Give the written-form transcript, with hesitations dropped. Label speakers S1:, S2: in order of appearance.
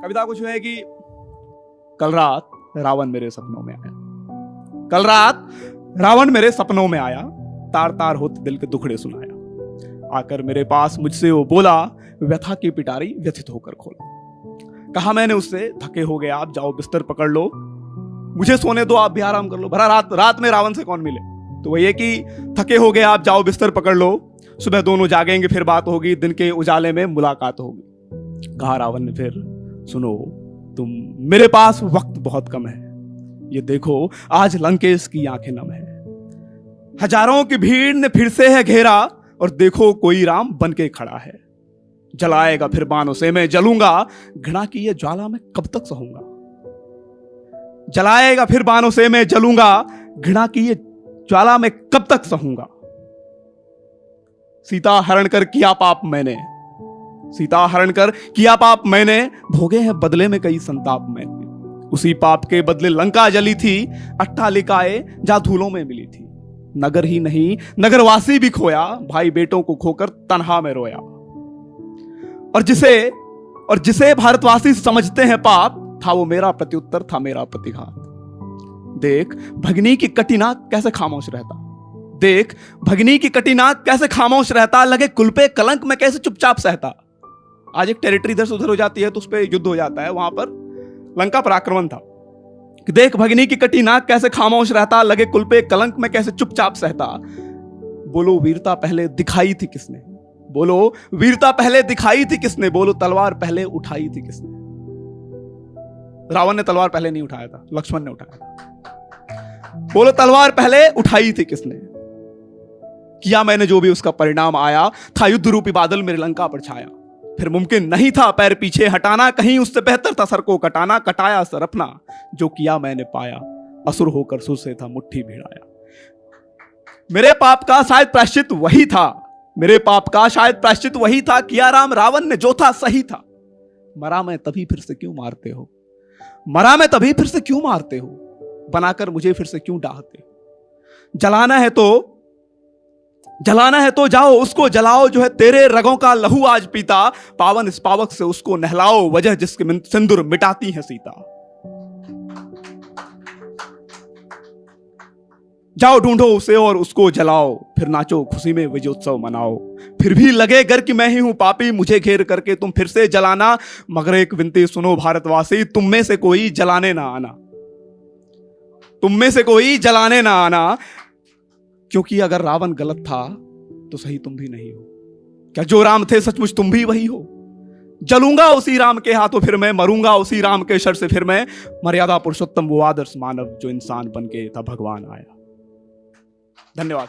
S1: कविता कुछ है कि कल रात रावण मेरे सपनों में आया। कल रात रावण मेरे सपनों में आया, तार तार होते दिल के दुखड़े सुनाया। आकर मेरे पास मुझसे वो बोला, व्यथा की पिटारी व्यथित होकर खोला। कहा मैंने उससे, थके हो गए आप, जाओ बिस्तर पकड़ लो, मुझे सोने दो, आप भी आराम कर लो। भरा रात में रावण से कौन मिले? तो वही है कि थके हो गए आप, जाओ बिस्तर पकड़ लो, सुबह दोनों जागेंगे, फिर बात होगी, दिन के उजाले में मुलाकात होगी। कहा रावण ने फिर, सुनो तुम, मेरे पास वक्त बहुत कम है, ये देखो आज लंकेश की आंखें नम है। हजारों की भीड़ ने फिर से है घेरा, और देखो कोई राम बन के खड़ा है। जलाएगा फिर बाणों से मैं जलूंगा, घृणा की ये ज्वाला में कब तक सहूंगा। जलाएगा फिर बाणों से मैं जलूंगा, घृणा की ये ज्वाला में कब तक सहूंगा। सीता हरण कर किया पाप मैंने, सीता हरण कर किया पाप मैंने, भोगे हैं बदले में कई संताप मैंने। उसी पाप के बदले लंका जली थी, अट्टालिकाएं जा धूलों में मिली थी। नगर ही नहीं नगरवासी भी खोया, भाई बेटों को खोकर तन्हा में रोया। और जिसे भारतवासी समझते हैं पाप, था वो मेरा प्रत्युत्तर, था मेरा प्रतिघात। देख भगनी की कटिना कैसे खामोश रहता, देख भगनी की कटिना कैसे खामोश रहता, लगे कुल पे कलंक में कैसे चुपचाप सहता। आज एक टेरिटरी इधर से उधर हो जाती है तो उस पर युद्ध हो जाता है, वहां पर लंका पर आक्रमण था। देख भगनी की कटी नाक कैसे खामोश रहता, लगे कुल पे कलंक में कैसे चुपचाप सहता। बोलो वीरता पहले दिखाई थी किसने, बोलो वीरता पहले दिखाई थी किसने, बोलो तलवार पहले उठाई थी किसने। रावण ने तलवार पहले नहीं उठाया था, लक्ष्मण ने उठाया था। बोलो तलवार पहले उठाई थी किसने। किया मैंने जो भी उसका परिणाम आया, था युद्ध रूपी बादल मेरे लंका पर छाया। फिर मुमकिन नहीं था पैर पीछे हटाना, कहीं उससे बेहतर था सर को कटाना। कटाया सर अपना, जो किया मैंने पाया, असुर होकर सुर से था मुट्ठी भिड़ाया। मेरे पाप का शायद प्रायश्चित वही था, मेरे पाप का शायद प्रायश्चित वही था, किया राम रावण ने जो था सही था। मरा मैं तभी फिर से क्यों मारते हो, मरा मैं तभी फिर से क्यों मारते हो, बनाकर मुझे फिर से क्यों डाहते हो। जलाना है तो जाओ उसको जलाओ, जो है तेरे रगों का लहू आज पीता। पावन इस पावक से उसको नहलाओ, वजह जिसके सिंदूर मिटाती है सीता। जाओ ढूंढो उसे और उसको जलाओ, फिर नाचो खुशी में विजयोत्सव मनाओ। फिर भी लगे गर कि मैं ही हूं पापी, मुझे घेर करके तुम फिर से जलाना। मगर एक विनती सुनो भारतवासी, तुम में से कोई जलाने ना आना, तुम में से कोई जलाने ना आना। क्योंकि अगर रावण गलत था तो सही तुम भी नहीं हो। क्या जो राम थे सचमुच तुम भी वही हो। जलूंगा उसी राम के हाथों फिर मैं, मरूंगा उसी राम के शर से फिर मैं। मर्यादा पुरुषोत्तम वो आदर्श मानव, जो इंसान बन के था भगवान आया। धन्यवाद।